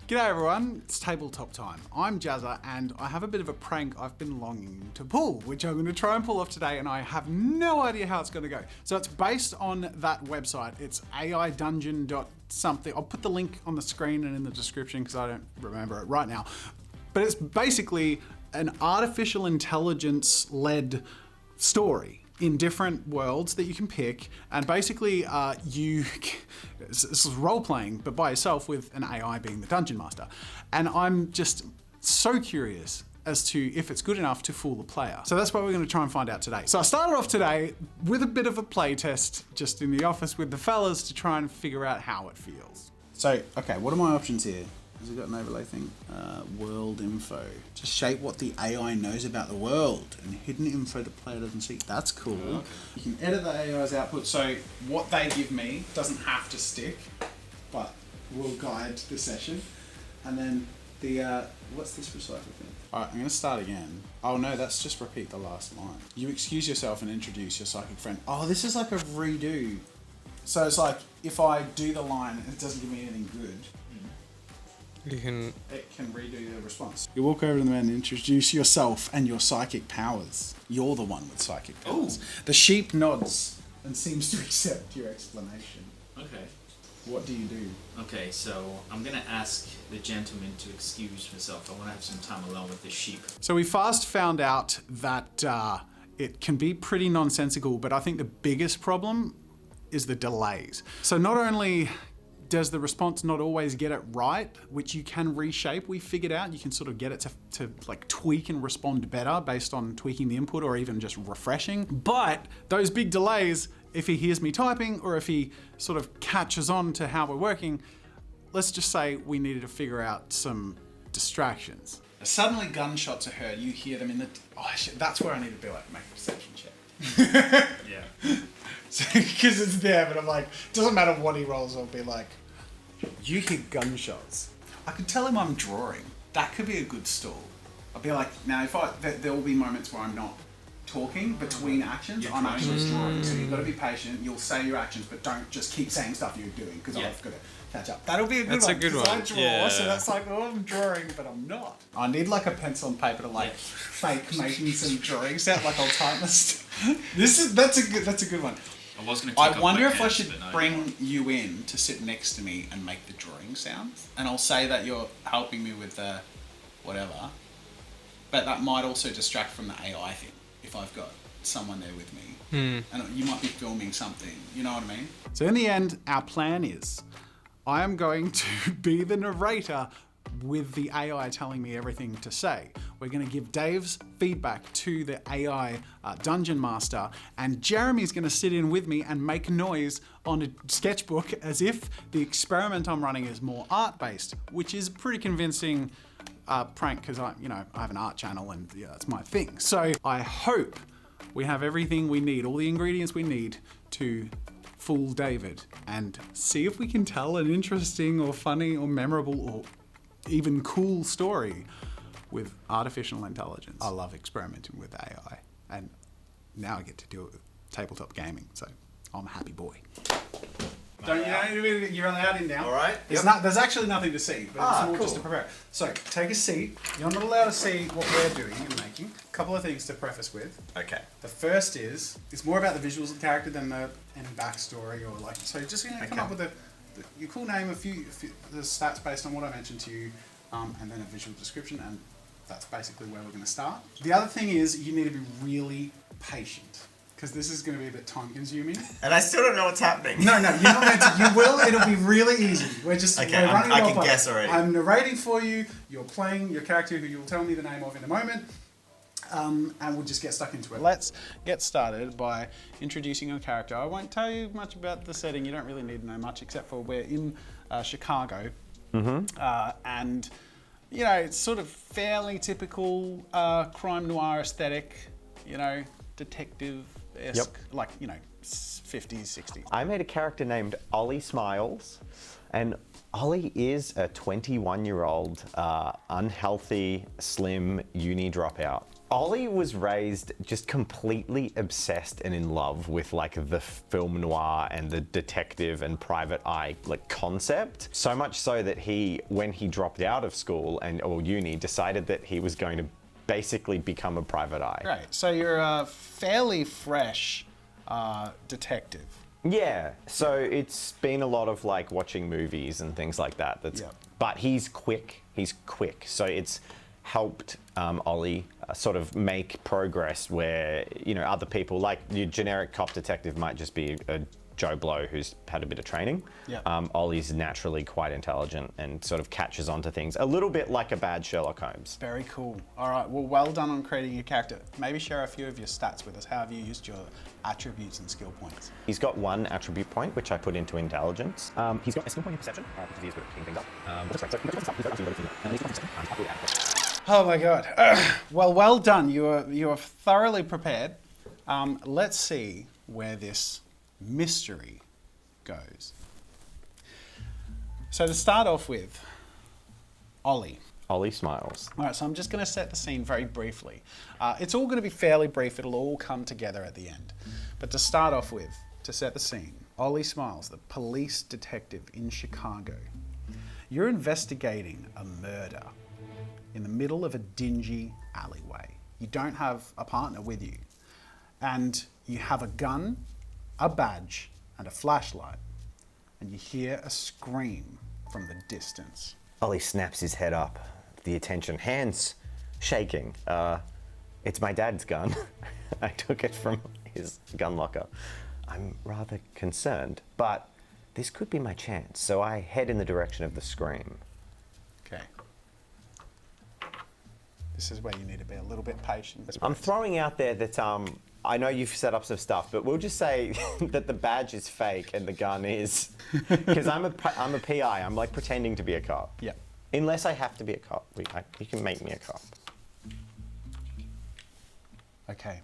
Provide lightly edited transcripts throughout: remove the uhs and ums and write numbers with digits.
G'day everyone, it's Tabletop time. I'm Jazza and I have a bit of a prank I've been longing to pull, which I'm going to try and pull off today, and I have no idea how it's going to go. So it's based on that website. It's aidungeon.something. I'll put the link on the screen and in the description because I don't remember it right now. But it's basically an artificial intelligence-led story in different worlds that you can pick, and basically it's role-playing, but by yourself with an AI being the Dungeon Master. And I'm just so curious as to if it's good enough to fool the player. So that's what we're going to try and find out today. So I started off today with a bit of a play test just in the office with the fellas to try and figure out how it feels. So, okay, what are my options here? Has it got an overlay thing? World info. Just shape what the AI knows about the world, and hidden info the player doesn't see. That's cool. Okay. You can edit the AI's output, so what they give me doesn't have to stick, but will guide the session. And then the, what's this recycle thing? Alright, I'm gonna start again. Oh no, that's just repeat the last line. You excuse yourself and introduce your psychic friend. Oh, this is like a redo. So it's like, if I do the line and it doesn't give me anything good, it can redo the response. You walk over to the man and introduce yourself and your psychic powers. You're the one with psychic powers. Ooh. The sheep nods and seems to accept your explanation. Okay. What do you do? Okay, so I'm gonna ask the gentleman to excuse himself. I want to have some time alone with the sheep. So we fast found out that it can be pretty nonsensical, but I think the biggest problem is the delays. So not only does the response not always get it right, which you can reshape, we figured out you can sort of get it to like tweak and respond better based on tweaking the input or even just refreshing. But those big delays, if he hears me typing or if he sort of catches on to how we're working, let's just say we needed to figure out some distractions. Suddenly gunshots are heard, you hear them in the, oh shit, that's where I need to be like, make a perception check. Yeah. Because it's there, but I'm like, doesn't matter what he rolls, I'll be like, you hear gunshots. I could tell him I'm drawing. That could be a good stall. I'll be like, now there will be moments where I'm not talking between actions, I'm actually drawing. So you've got to be patient, you'll say your actions, but don't just keep saying stuff you're doing, because I've got to catch up. That'll be a good one. That's a good one. I draw, so that's like, oh, I'm drawing, but I'm not. I need like a pencil and paper to like fake making some drawings out, like I'll type this. That's a good one. I wonder if I should bring you in to sit next to me and make the drawing sounds, and I'll say that you're helping me with the whatever, but that might also distract from the AI thing if I've got someone there with me, and you might be filming something, you know what I mean? So in the end, our plan is I am going to be the narrator with the AI telling me everything to say. We're going to give Dave's feedback to the AI Dungeon Master, and Jeremy's going to sit in with me and make noise on a sketchbook as if the experiment I'm running is more art-based, which is pretty convincing prank because I have an art channel and that's my thing. So I hope we have everything we need, all the ingredients we need to fool David and see if we can tell an interesting or funny or memorable or even cool story with artificial intelligence. I love experimenting with AI, and now I get to do it with tabletop gaming, so I'm a happy boy. You're allowed in now. All right. There's actually nothing to see, but it's more just to prepare. So take a seat. You're not allowed to see what we're doing and making. A couple of things to preface with. Okay. The first is, it's more about the visuals of the character than any backstory or like, so just come up with your cool name, a few the stats based on what I mentioned to you, and then a visual description, and that's basically where we're going to start. The other thing is you need to be really patient, because this is going to be a bit time consuming. And I still don't know what's happening. No, you're not meant to. You will, it'll be really easy. We're running I can guess already. I'm narrating for you, you're playing your character who you'll tell me the name of in a moment. And we'll just get stuck into it. Let's get started by introducing a character. I won't tell you much about the setting. You don't really need to know much, except for we're in Chicago. And, it's sort of fairly typical crime noir aesthetic, detective-esque, like, 50s, 60s. I made a character named Ollie Smiles, and Ollie is a 21-year-old unhealthy, slim uni dropout. Ollie was raised just completely obsessed and in love with like the film noir and the detective and private eye like concept. So much so that he, when he dropped out of school or uni, decided that he was going to basically become a private eye. Great. So you're a fairly fresh detective. Yeah, so it's been a lot of like watching movies and things like that. But he's quick. So it's helped Ollie sort of make progress where, you know, other people, like your generic cop detective might just be a Joe Blow who's had a bit of training. Ollie's naturally quite intelligent and sort of catches on to things a little bit like a bad Sherlock Holmes. Very cool. All right, well done on creating your character. Maybe share a few of your stats with us. How have you used your attributes and skill points? He's got one attribute point, which I put into intelligence. He's got a skill point in perception, because he is good at picking things up. Oh my God. Well done. You are thoroughly prepared. Let's see where this mystery goes. So to start off with, Ollie. Ollie smiles. All right, so I'm just going to set the scene very briefly. It's all going to be fairly brief. It'll all come together at the end. But to start off with, to set the scene, Ollie Smiles, the police detective in Chicago. You're investigating a murder in the middle of a dingy alleyway. You don't have a partner with you. And you have a gun, a badge, and a flashlight. And you hear a scream from the distance. Ollie snaps his head up, the attention, hands shaking. It's my dad's gun. I took it from his gun locker. I'm rather concerned, but this could be my chance, so I head in the direction of the scream. Okay. This is where you need to be a little bit patient. I'm throwing out there that I know you've set up some stuff, but we'll just say that the badge is fake and the gun is, because I'm a PI. I'm like pretending to be a cop. Yeah. Unless I have to be a cop, you can make me a cop. Okay.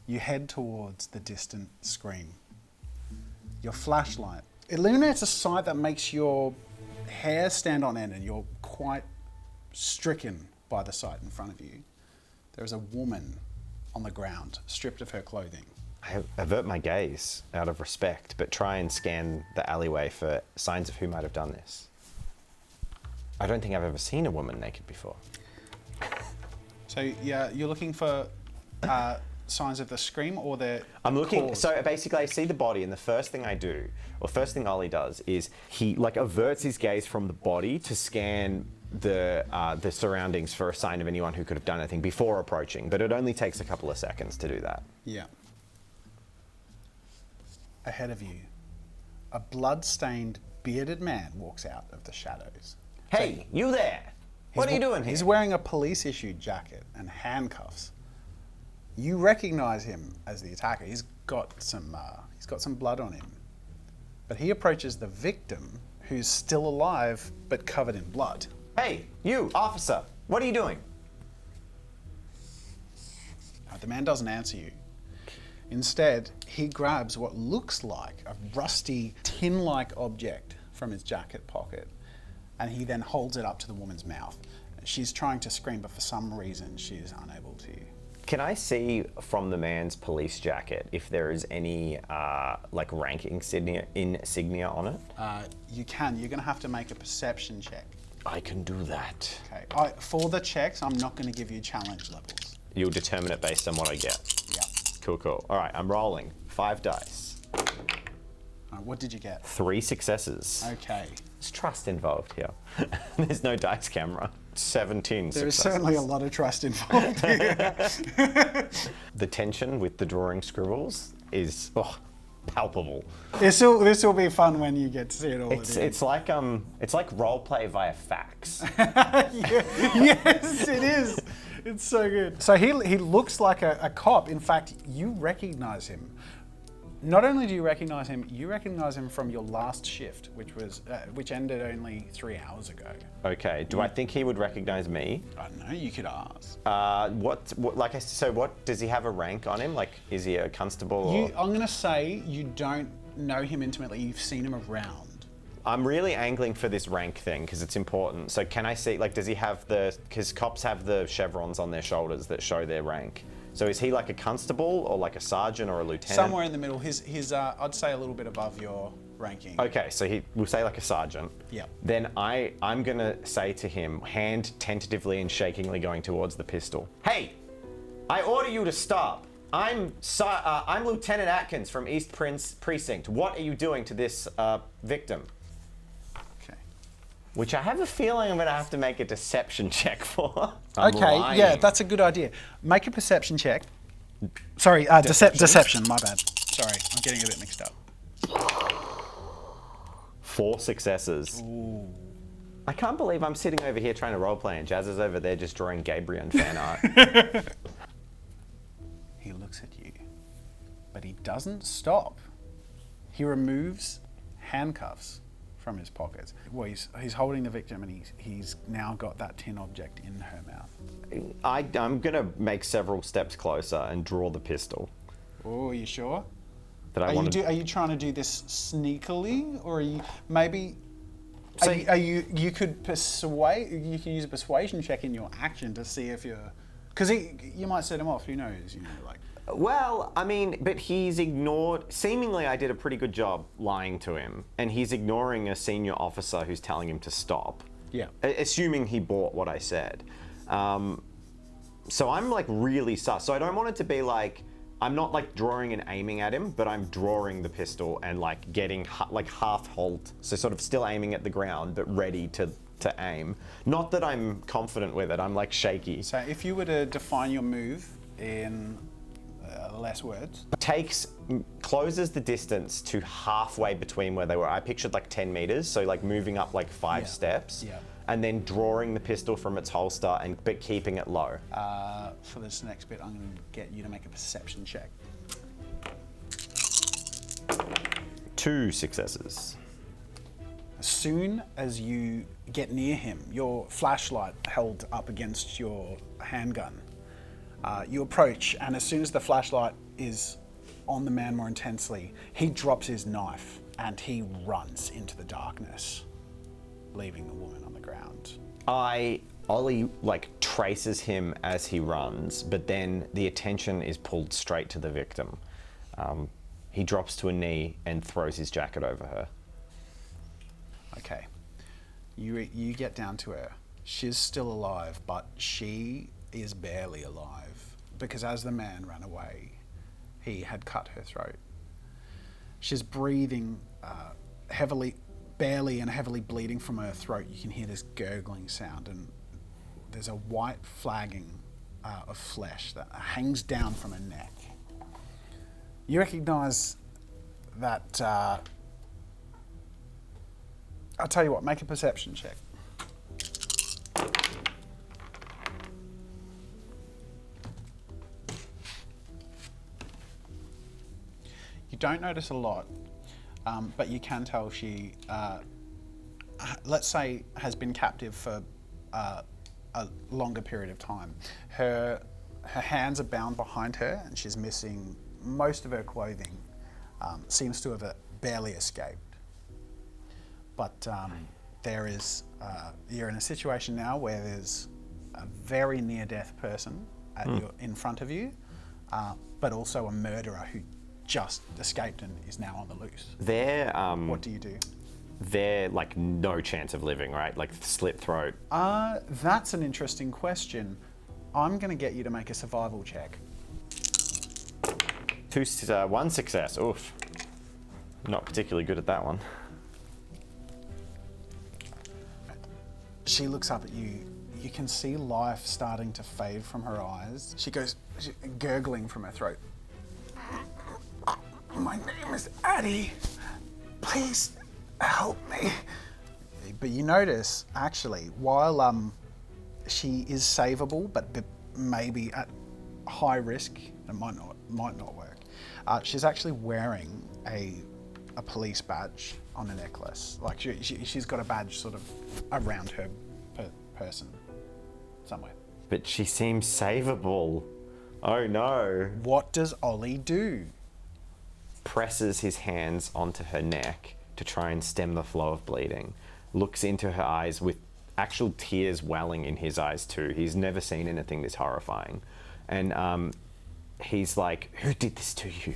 You head towards the distant scream. Your flashlight illuminates a sight that makes your hair stand on end and you're quite stricken by the sight in front of you. There is a woman on the ground, stripped of her clothing. I avert my gaze out of respect, but try and scan the alleyway for signs of who might have done this. I don't think I've ever seen a woman naked before. So yeah, you're looking for signs of the scream or the I'm looking, cause? so basically I see the body and the first thing I do, or first thing Ollie does, is he like averts his gaze from the body to scan the surroundings for a sign of anyone who could have done anything before approaching, but it only takes a couple of seconds to do that. Yeah. Ahead of you, a blood-stained, bearded man walks out of the shadows. Hey, you there! What are you doing here? He's wearing a police-issued jacket and handcuffs. You recognize him as the attacker. He's got some blood on him. But he approaches the victim, who's still alive but covered in blood. Hey, you, officer, what are you doing? The man doesn't answer you. Instead, he grabs what looks like a rusty, tin-like object from his jacket pocket, and he then holds it up to the woman's mouth. She's trying to scream, but for some reason, she is unable to. Can I see from the man's police jacket if there is any like rank insignia on it? You can. You're going to have to make a perception check. I can do that. Okay. For the checks, I'm not going to give you challenge levels. You'll determine it based on what I get. Yeah. Cool, cool. All right, I'm rolling 5 dice. What did you get? 3 successes. Okay. There's trust involved here. There's no dice camera. 17 There is successes. certainly a lot of trust involved here. The tension with the drawing scribbles is palpable. This will be fun when you get to see it all. It's like role play via fax. Yes, it is. It's so good. So he looks like a cop. In fact, you recognize him. Not only do you recognize him from your last shift, which ended only 3 hours ago. Okay. Do I think he would recognize me? I don't know. You could ask. So what does he have a rank on him? Like, is he a constable? I'm going to say you don't know him intimately. You've seen him around. I'm really angling for this rank thing because it's important. So can I see, like, does he have because cops have the chevrons on their shoulders that show their rank. So is he like a constable or like a sergeant or a lieutenant? Somewhere in the middle. His I'd say a little bit above your ranking. Okay, so we'll say like a sergeant. Yeah. Then I'm gonna say to him, hand tentatively and shakingly going towards the pistol. Hey, I order you to stop. I'm Lieutenant Atkins from East Prince Precinct. What are you doing to this victim? Okay. Which I have a feeling I'm gonna have to make a deception check for. Okay, lying. yeah, that's a good idea. Make a perception check. Sorry, deception, my bad. Sorry, I'm getting a bit mixed up. 4 successes. Ooh. I can't believe I'm sitting over here trying to roleplay and Jazz is over there just drawing Gabriel fan art. He looks at you, but he doesn't stop. He removes handcuffs from his pockets. Well, he's holding the victim and he's now got that tin object in her mouth. I'm gonna make several steps closer and draw the pistol. Oh, are you sure? That I Are want you trying to do this sneakily, or are you maybe? So- You could persuade. You can use a persuasion check in your action to see if you're, because you might set him off. Who knows? You know, like. Well, I mean, but he's ignored. Seemingly, I did a pretty good job lying to him, and he's ignoring a senior officer who's telling him to stop. Yeah. Assuming he bought what I said. So I'm like really sus. So I don't want it to be like, I'm not like drawing and aiming at him, but I'm drawing the pistol and like getting like half halt. So sort of still aiming at the ground, but ready to aim. Not that I'm confident with it, I'm like shaky. So if you were to define your move in less words. Closes the distance to halfway between where they were. I pictured like 10 meters, so like moving up like 5 steps. Yeah. And then drawing the pistol from its holster but keeping it low. For this next bit, I'm going to get you to make a perception check. 2 successes. As soon as you get near him, your flashlight held up against your handgun, you approach, and as soon as the flashlight is on the man more intensely, he drops his knife and he runs into the darkness, leaving the woman on the ground. Ollie like traces him as he runs, but then the attention is pulled straight to the victim. He drops to a knee and throws his jacket over her. Okay, you get down to her. She's still alive, but she is barely alive because as the man ran away, he had cut her throat. She's breathing heavily, barely and heavily bleeding from her throat. You can hear this gurgling sound, and there's a white flagging of flesh that hangs down from her neck. You recognise that. I'll tell you what, make a perception check. You don't notice a lot, but you can tell she, let's say, has been captive for a longer period of time. Her hands are bound behind her, and she's missing most of her clothing. Seems to have barely escaped. But there is, you're in a situation now where there's a very near-death person in front of you, but also a murderer who just escaped and is now on the loose. What do you do? They're like no chance of living, right? Like slit throat. That's an interesting question. I'm going to get you to make a survival check. 1 success. Oof. Not particularly good at that one. She looks up at you. You can see life starting to fade from her eyes. She goes gurgling from her throat. My name is Addie. Please help me. But you notice, actually, while she is savable, but maybe at high risk, it might not work. She's actually wearing a police badge on a necklace. Like she's got a badge sort of around her person somewhere. But she seems savable. Oh no. What does Ollie do? Presses his hands onto her neck to try and stem the flow of bleeding, looks into her eyes with actual tears welling in his eyes too. He's never seen anything this horrifying. And he's like, "Who did this to you?"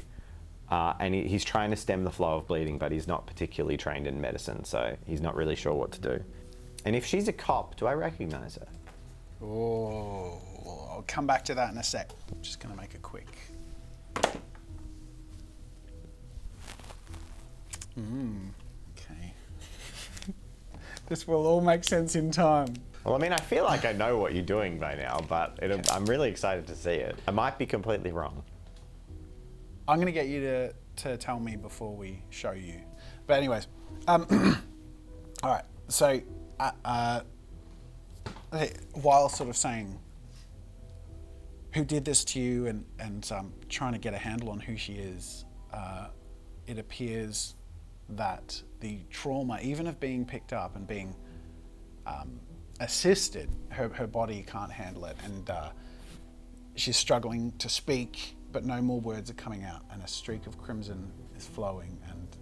And he's trying to stem the flow of bleeding, but he's not particularly trained in medicine, so he's not really sure what to do. And if she's a cop, do I recognize her? Oh, I'll come back to that in a sec. I'm just going to make it quick. Okay. This will all make sense in time. Well, I mean, I feel like I know what you're doing by now, but I'm really excited to see it. I might be completely wrong. I'm going to get you to tell me before we show you. But anyways, all right. So, while sort of saying who did this to you and trying to get a handle on who she is, it appears that the trauma, even of being picked up and being assisted, her body can't handle it, and she's struggling to speak, but no more words are coming out, and a streak of crimson is flowing, and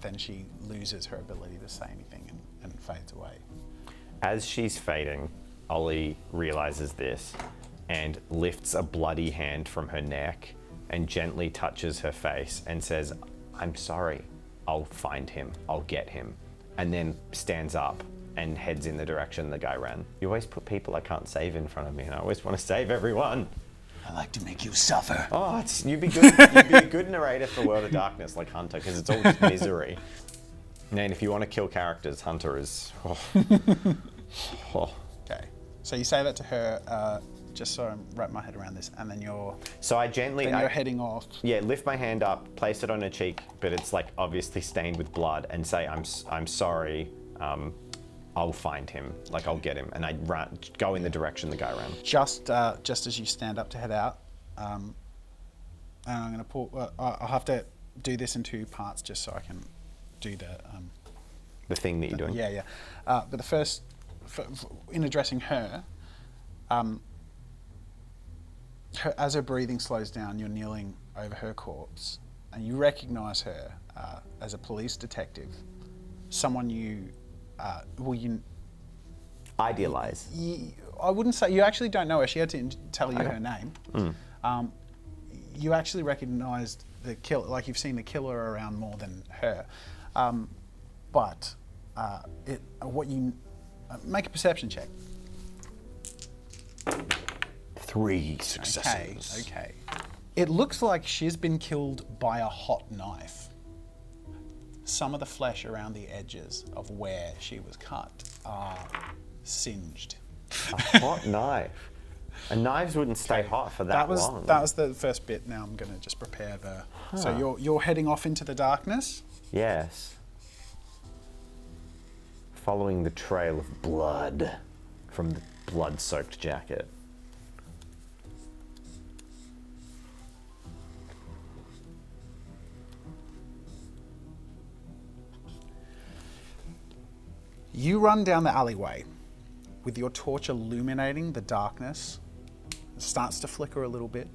then she loses her ability to say anything and fades away. As she's fading, Ollie realizes this and lifts a bloody hand from her neck and gently touches her face and says, "I'm sorry, I'll find him, I'll get him," and then stands up and heads in the direction the guy ran. You always put people I can't save in front of me, and I always want to save everyone. I like to make you suffer. Oh, you'd be good. You'd be a good narrator for World of Darkness, like Hunter, because it's all just misery. And if you want to kill characters, Hunter is. Okay, so you say that to her, just so I wrap my head around this, and then you're. So I gently. Then you're heading off. Yeah, lift my hand up, place it on her cheek, but it's like obviously stained with blood, and say, I'm sorry. I'll find him. Like I'll get him, and I go in the direction the guy ran. Just as you stand up to head out, and I'm going to pull. I'll have to do this in two parts just so I can do the thing that you're doing. Yeah. But the first, in addressing her, as her breathing slows down, you're kneeling over her corpse, and you recognise her as a police detective, someone you idealize. I wouldn't say you actually don't know her. She had to tell you her name. You actually recognised the killer, like you've seen the killer around more than her. But make a perception check. 3 successes. Okay. It looks like she's been killed by a hot knife. Some of the flesh around the edges of where she was cut are singed. A hot knife. And knives wouldn't stay hot for that long. That was the first bit. Now I'm going to just prepare the. So you're heading off into the darkness. Yes. Following the trail of blood from the blood-soaked jacket. You run down the alleyway with your torch illuminating the darkness. It starts to flicker a little bit.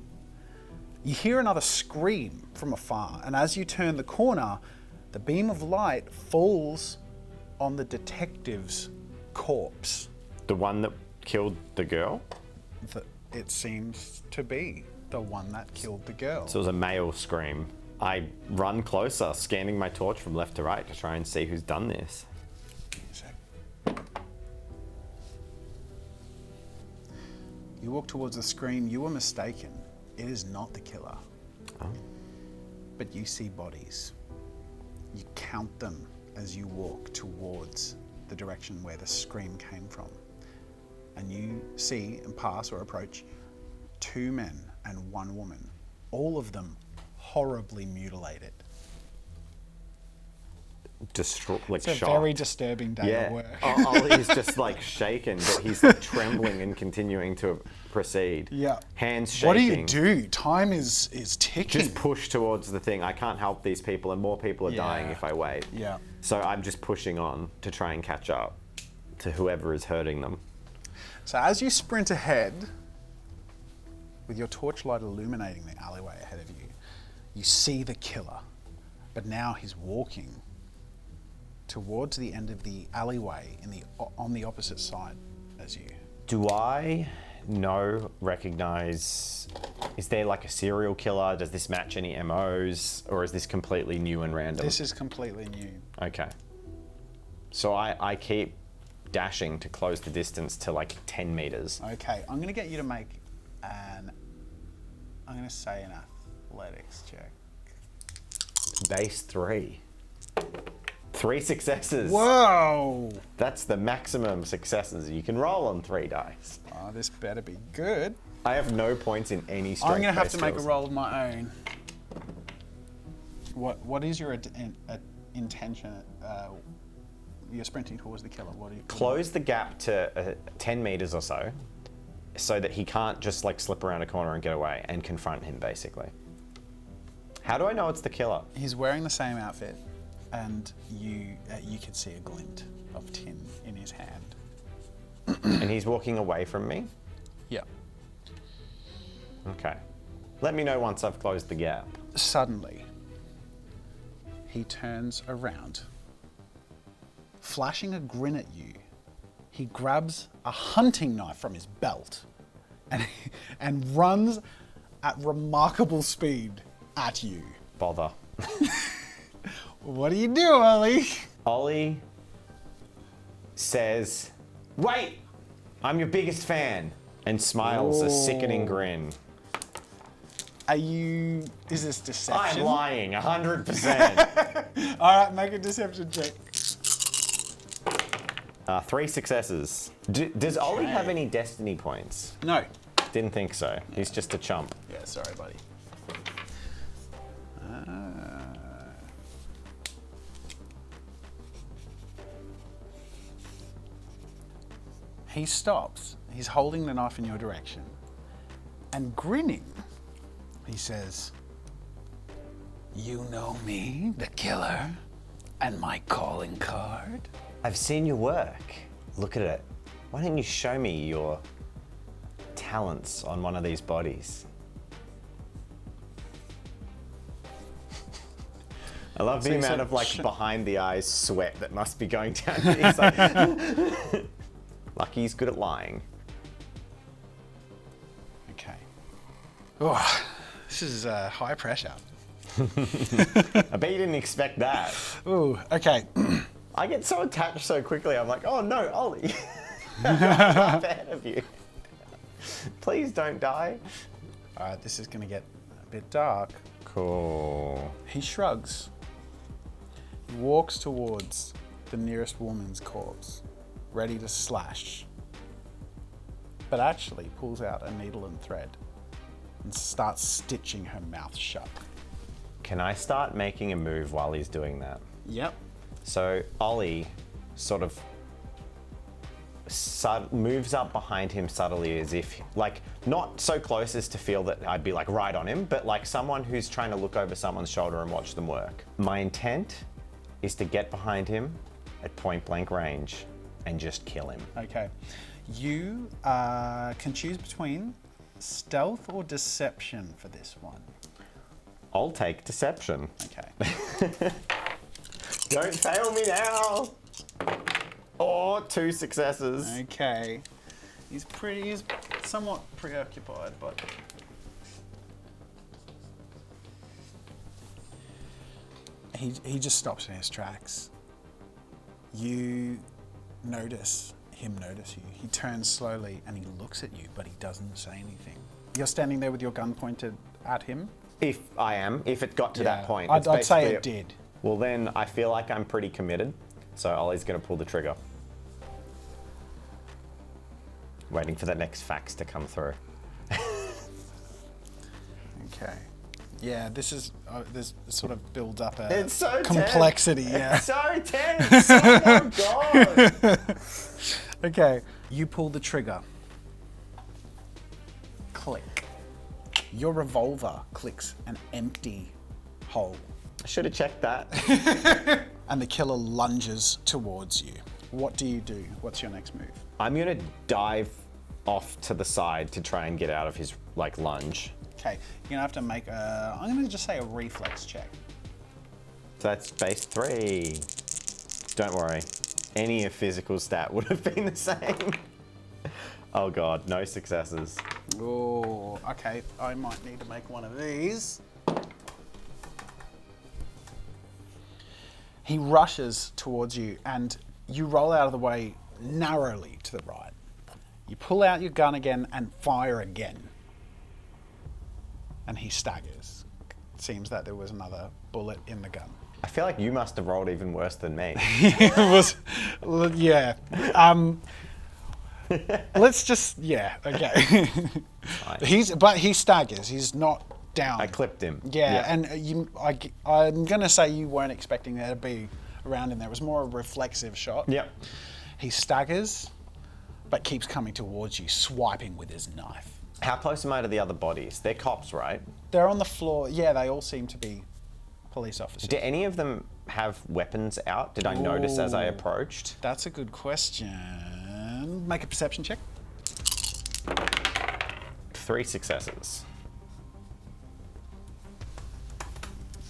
You hear another scream from afar, and as you turn the corner, the beam of light falls on the detective's corpse. The one that killed the girl? It seems to be the one that killed the girl. So it was a male scream. I run closer, scanning my torch from left to right to try and see who's done this. You walk towards the screen. You were mistaken. It is not the killer. Oh. But you see bodies. You count them as you walk towards the direction where the scream came from. And you see and pass or approach 2 men and 1 woman, all of them horribly mutilated. It's a very disturbing day at work. Ollie's just like shaken, but he's like trembling and continuing to proceed. Yeah. Hands shaking. What do you do? Time is ticking. Just push towards the thing. I can't help these people, and more people are dying if I wait. Yeah. So I'm just pushing on to try and catch up to whoever is hurting them. So as you sprint ahead, with your torchlight illuminating the alleyway ahead of you, you see the killer. But now he's walking towards the end of the alleyway on the opposite side as you. Do I recognize, is there like a serial killer? Does this match any MOs, or is this completely new and random? This is completely new. Okay. So I keep dashing to close the distance to like 10 meters. Okay, I'm going to get you to make I'm going to say an athletics check. Base 3. 3 successes. Whoa! That's the maximum successes you can roll on 3 dice. Oh, this better be good. I have no points in any strength. I'm going to have to make a skills. roll of my own. What is your intention? You're sprinting towards the killer. What do you Close the gap to 10 meters or so that he can't just like slip around a corner and get away, and confront him basically. How do I know it's the killer? He's wearing the same outfit, and you can see a glint of tin in his hand. And he's walking away from me? Yeah. Okay. Let me know once I've closed the gap. Suddenly, he turns around, flashing a grin at you. He grabs a hunting knife from his belt and runs at remarkable speed at you. Bother. What do you do, Ollie? Ollie says, "Wait, I'm your biggest fan," and smiles a sickening grin. Is this deception? I'm lying, 100%. All right, make a deception check. 3 successes. Does Ollie have any destiny points? No. Didn't think so. He's just a chump. Yeah, sorry, buddy. He stops. He's holding the knife in your direction. And grinning, he says, "You know me, the killer, and my calling card?" I've seen your work. Look at it. Why don't you show me your talents on one of these bodies? I love the So- amount so of like sh- behind the eyes sweat that must be going down. He's like, lucky he's good at lying. Okay. Oh, this is high pressure. I bet you didn't expect that. Ooh, okay. I get so attached so quickly. I'm like, oh no, Ollie. I'm a fan of you. Please don't die. All right, this is going to get a bit dark. Cool. He shrugs. He walks towards the nearest woman's corpse, ready to slash. But actually pulls out a needle and thread and starts stitching her mouth shut. Can I start making a move while he's doing that? Yep. So Ollie sort of moves up behind him subtly, as if, like, not so close as to feel that I'd be like right on him, but like someone who's trying to look over someone's shoulder and watch them work. My intent is to get behind him at point blank range and just kill him. Okay. You can choose between stealth or deception for this one. I'll take deception. Okay. Don't fail me now! Or 2 successes. Okay. He's somewhat preoccupied, but he just stops in his tracks. You notice him notice you. He turns slowly and he looks at you, but he doesn't say anything. You're standing there with your gun pointed at him? If it got to that point. I'd it's say basically- it did. Well then, I feel like I'm pretty committed, so Ollie's gonna pull the trigger. Waiting for the next fax to come through. Okay. Yeah, this is this sort of builds up a It's so complexity. tense. Yeah. It's so tense. Oh my god. Okay. You pull the trigger. Click. Your revolver clicks an empty hole. I should have checked that. And the killer lunges towards you. What do you do? What's your next move? I'm gonna dive off to the side to try and get out of his like lunge. Okay, you're gonna have to make I'm gonna just say a reflex check. So that's base 3. Don't worry. Any physical stat would have been the same. Oh god, no successes. Oh, okay. I might need to make one of these. He rushes towards you and you roll out of the way narrowly to the right. You pull out your gun again and fire again. And he staggers. It seems that there was another bullet in the gun. I feel like you must have rolled even worse than me. It was, yeah. Let's just, yeah, okay. But he staggers. He's not down. I clipped him. Yeah, and I'm going to say you weren't expecting there to be a round in there. It was more a reflexive shot. Yep. He staggers, but keeps coming towards you, swiping with his knife. How close am I to the other bodies? They're cops, right? They're on the floor. Yeah, they all seem to be police officers. Do any of them have weapons out? Did I notice as I approached? That's a good question. Make a perception check. 3 successes.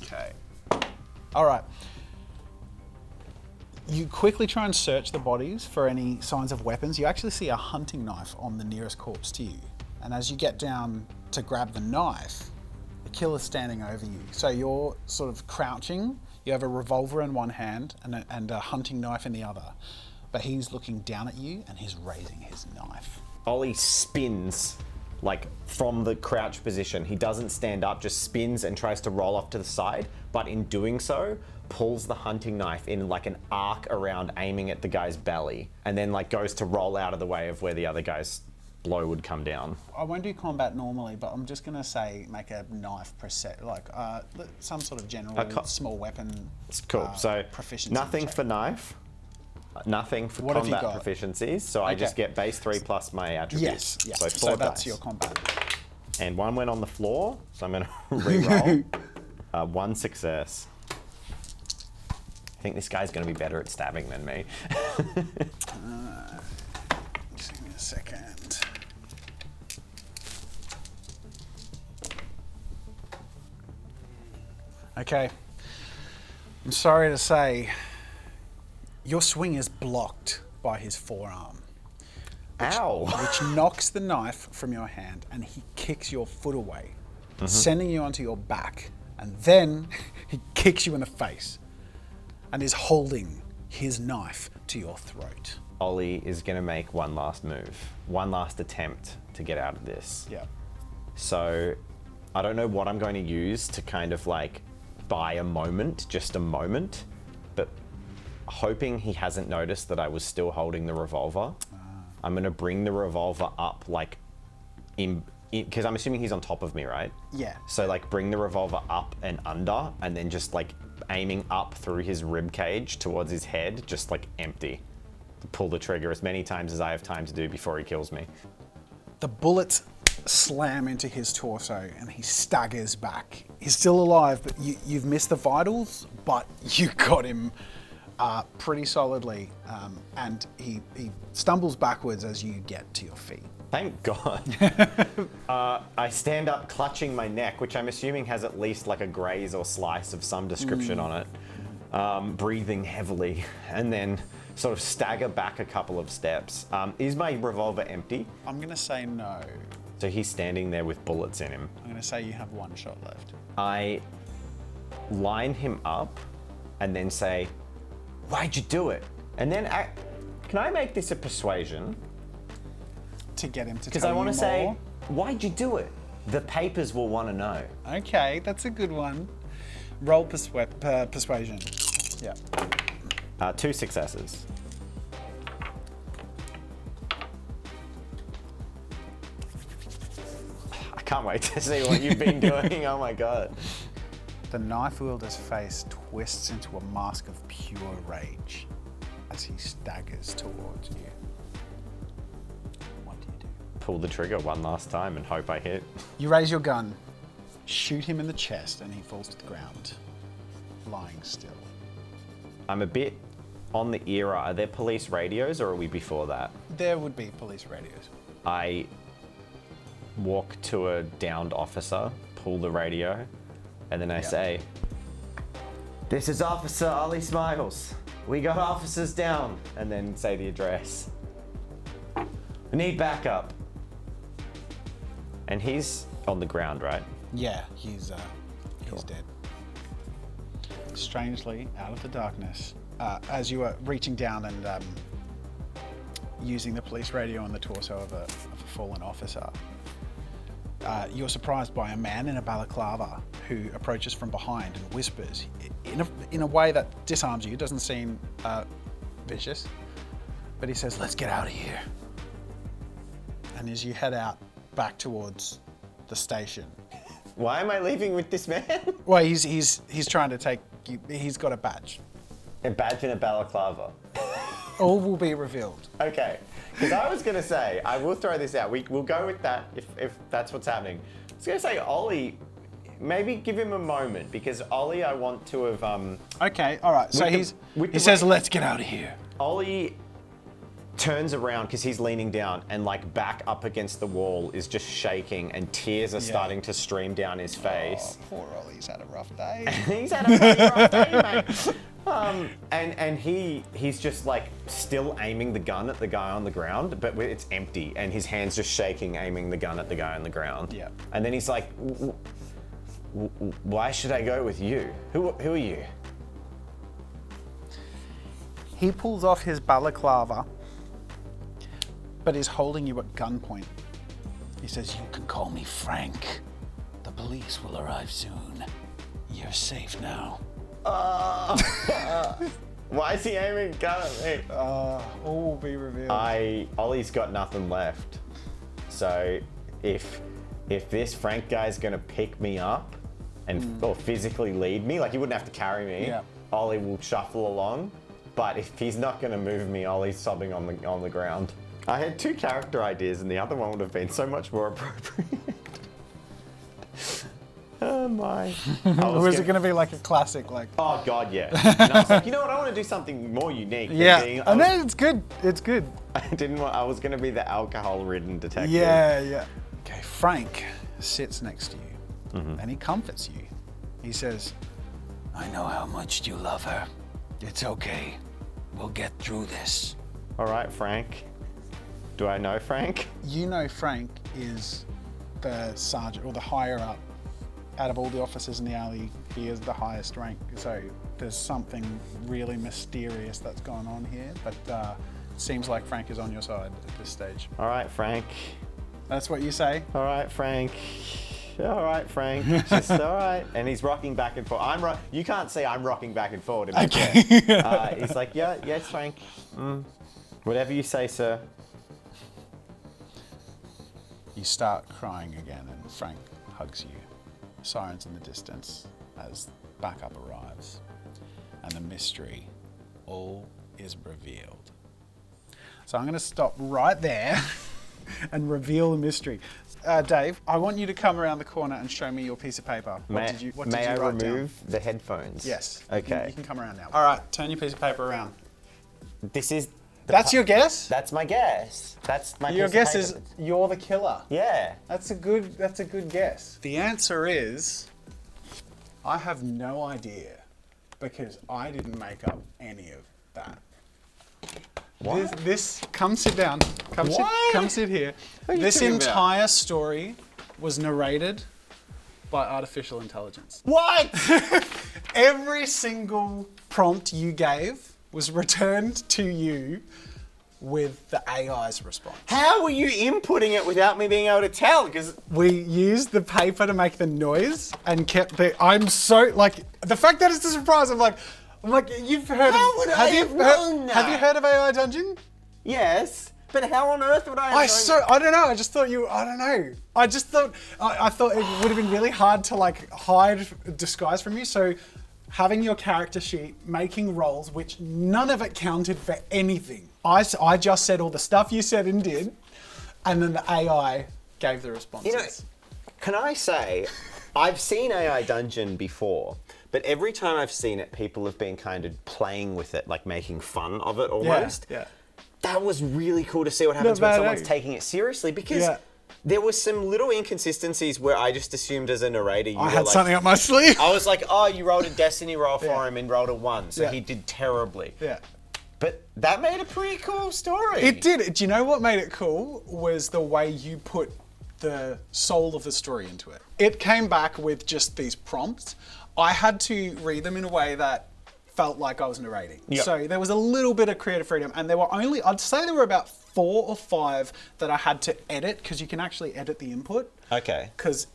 Okay. All right. You quickly try and search the bodies for any signs of weapons. You actually see a hunting knife on the nearest corpse to you. And as you get down to grab the knife, the killer's standing over you. So you're sort of crouching. You have a revolver in one hand and a hunting knife in the other. But he's looking down at you and he's raising his knife. Ollie spins, like from the crouch position. He doesn't stand up, just spins and tries to roll off to the side. But in doing so, pulls the hunting knife in like an arc around, aiming at the guy's belly. And then like goes to roll out of the way of where the other guy's blow would come down. I won't do combat normally, but I'm just going to say make a knife preset, like some sort of general small weapon. It's cool. So proficiency nothing check. for knife, nothing for What have you combat got? proficiencies. So I just get base 3 plus my attributes. Yes, yeah. So 4 So that's dice. your combat. And 1 went on the floor, so I'm going to re-roll. 1 success. I think this guy's going to be better at stabbing than me. Just give me a second. Okay. I'm sorry to say, your swing is blocked by his forearm. Ow! Which knocks the knife from your hand and he kicks your foot away, sending you onto your back. And then he kicks you in the face and is holding his knife to your throat. Ollie is going to make one last move, one last attempt to get out of this. Yeah. So I don't know what I'm going to use to kind of like buy a moment, just a moment, but hoping he hasn't noticed that I was still holding the revolver. I'm going to bring the revolver up like because I'm assuming he's on top of me, right? Yeah. So like bring the revolver up and under and then just like aiming up through his rib cage towards his head, just like empty. Pull the trigger as many times as I have time to do before he kills me. The bullets slam into his torso and he staggers back. He's still alive, but you've missed the vitals, but you got him pretty solidly. And he stumbles backwards as you get to your feet. Thank God. I stand up clutching my neck, which I'm assuming has at least like a graze or slice of some description on it, breathing heavily, and then sort of stagger back a couple of steps. Is my revolver empty? I'm gonna say no. So he's standing there with bullets in him. I'm gonna say you have 1 shot left. I line him up and then say, "Why'd you do it?" And then, can I make this a persuasion? To get him to tell you more? Because I want to say, "Why'd you do it?" The papers will want to know. Okay, that's a good one. Roll persuasion. Yeah. 2 successes. I can't wait to see what you've been doing. Oh my God. The knife wielder's face twists into a mask of pure rage as he staggers towards you. What do you do? Pull the trigger one last time and hope I hit. You raise your gun, shoot him in the chest, and he falls to the ground, lying still. I'm a bit on the era. Are there police radios or are we before that? There would be police radios. I walk to a downed officer, pull the radio, and then I say, This is Officer Ollie Smiles. We got officers down. And then say the address. We need backup. And he's on the ground, right? Yeah, he's dead. Strangely, out of the darkness, as you were reaching down and using the police radio on the torso of a fallen officer, you're surprised by a man in a balaclava who approaches from behind and whispers in a way that disarms you. It doesn't seem vicious, but he says, "Let's get out of here." And as you head out back towards the station. Why am I leaving with this man? Well, he's trying to take you. He's got a badge. A badge and a balaclava. All will be revealed. Okay, because I was gonna say, I will throw this out. We'll go with that if that's what's happening. I was gonna say, Ollie, maybe give him a moment, because Ollie, I want to have Okay, all right. So he says, "Let's get out of here." Ollie turns around because he's leaning down and like back up against the wall is just shaking and tears are starting to stream down his face. Oh, poor Ollie's had a rough day. He's had a bloody rough day, mate. And he's just like still aiming the gun at the guy on the ground, but it's empty, and his hand's just shaking, aiming the gun at the guy on the ground. Yeah. And then he's like, "Why should I go with you? Who are you?" He pulls off his balaclava, but is holding you at gunpoint. He says, "You can call me Frank. The police will arrive soon. You're safe now." Why is he aiming a gun at me? All will be revealed. Ollie's got nothing left. So if this Frank guy's gonna pick me up and or physically lead me, like he wouldn't have to carry me, Yeah. Ollie will shuffle along. But if he's not gonna move me, Ollie's sobbing on the ground. I had two character ideas, and the other one would have been so much more appropriate. Oh my. Or is it going to be like a classic, like? Oh God, yeah. And I was like, you know what? I want to do something more unique. than Yeah, being- I know, it's good. It's good. I was going to be the alcohol-ridden detective. Yeah. Okay, Frank sits next to you, and he comforts you. He says, "I know how much you love her. It's okay. We'll get through this." All right, Frank. Do I know Frank? You know Frank is the sergeant, or the higher up. Out of all the officers in the alley, he is the highest rank. So there's something really mysterious that's going on here, but it seems like Frank is on your side at this stage. All right, Frank. That's what you say? All right, Frank. All right, Frank. Just all right. And he's rocking back and forth. You can't see I'm rocking back and forward. Okay. He's like, yeah, yes, Frank. Whatever you say, sir. You start crying again, and Frank hugs you. Sirens in the distance as backup arrives, and the mystery all is revealed. So I'm going to stop right there and reveal the mystery. Dave, I want you to come around the corner and show me your piece of paper. What did you May I write down? remove the headphones? Yes. Okay. You can come around now. All right, turn your piece of paper around. This is. That's your guess? That's my guess. That's my. Your piece guess of is paper. you're the killer. Yeah. That's a good guess. The answer is, I have no idea, because I didn't make up any of that. What? This come sit down. Come sit here. What are you This talking about? entire story was narrated by artificial intelligence. What? Every single prompt you gave was returned to you with the AI's response. How were you inputting it without me being able to tell? Because We used the paper to make the noise and kept the. I'm so like the fact that it's a surprise. I'm like, you've heard. How would I have known Have you that? heard of AI Dungeon? yes, but how on earth would I? Have known I don't know. I just thought you. I don't know. I just thought. I thought it would have been really hard to like hide disguise from you. So having your character sheet, making rolls, which none of it counted for anything. I just said all the stuff you said and did, and then the AI gave the responses. You know, can I say, I've seen AI Dungeon before, but every time I've seen it, people have been kind of playing with it, like making fun of it almost. Yeah. That was really cool to see what happens Not when bad, someone's eh? taking it seriously, because Yeah. There were some little inconsistencies where I just assumed as a narrator you I were had like, something up my sleeve. I was like, oh, you rolled a destiny roll for Yeah. him and rolled a 1, so Yeah. he did terribly. Yeah. But that made a pretty cool story. It did. Do you know what made it cool? Was the way you put the soul of the story into it. It came back with just these prompts. I had to read them in a way that felt like I was narrating. Yep. So there was a little bit of creative freedom, and there were only, I'd say there were about 4 or 5 that I had to edit, because you can actually edit the input. Okay. Because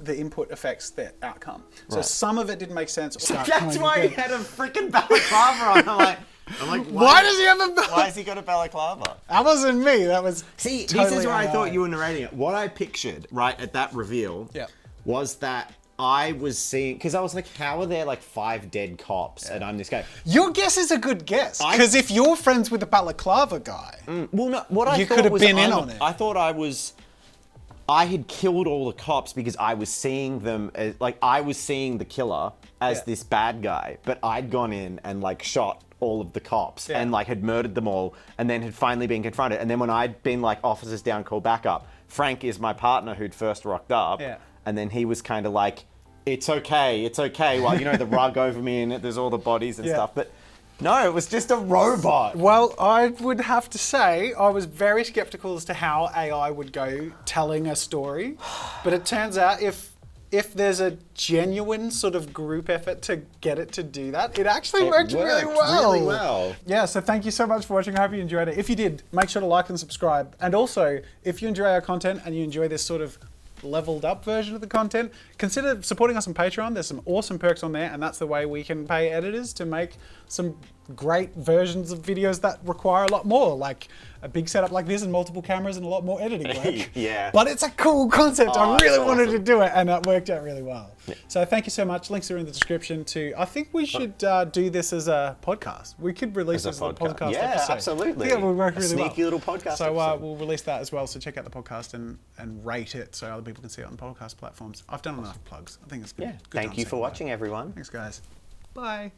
the input affects the outcome. So Right. some of it didn't make sense. That's why he had a freaking balaclava on. I'm like, Why does he have a Why has he got a balaclava? That wasn't me. That was See, totally this is where I AI. thought you were narrating it. What I pictured, right, at that reveal Yeah. was that I was seeing, because I was like, how are there like 5 dead cops and I'm this guy? Your guess is a good guess, because if you're friends with the balaclava guy, Well, no, what I You thought could have was been in on it. I thought I had killed all the cops because I was seeing them as, like, I was seeing the killer as Yeah. this bad guy, but I'd gone in and like shot all of the cops Yeah. and like had murdered them all and then had finally been confronted. And then when I'd been like, officers down, call back up, Frank is my partner who'd first rocked up. Yeah. And then he was kind of like, it's okay. Well, you know, the rug over me and there's all the bodies and Yeah. stuff. But no, it was just a robot. well, I would have to say I was very skeptical as to how AI would go telling a story, but it turns out if there's a genuine sort of group effort to get it to do that, it actually worked really well. Really well. Yeah, so thank you so much for watching. I hope you enjoyed it. If you did, make sure to like and subscribe. And also, if you enjoy our content and you enjoy this sort of leveled up version of the content, consider supporting us on Patreon. There's some awesome perks on there, and that's the way we can pay editors to make some great versions of videos that require a lot more, like a big setup like this and multiple cameras and a lot more editing work. Yeah. But it's a cool concept. Oh, I it's really wanted to awesome. do it, and it worked out really well. Yeah. So thank you so much. Links are in the description too. I think we should do this as a podcast. We could release this as a podcast Yeah, episode. absolutely. I think it would work really well. Sneaky little podcast So episode. we'll release that as well. So check out the podcast and rate it so other people can see it on the podcast platforms. I've done enough plugs. I think it's good. Yeah. Good Thank time you for saying bye. watching, everyone. Thanks, guys. Bye.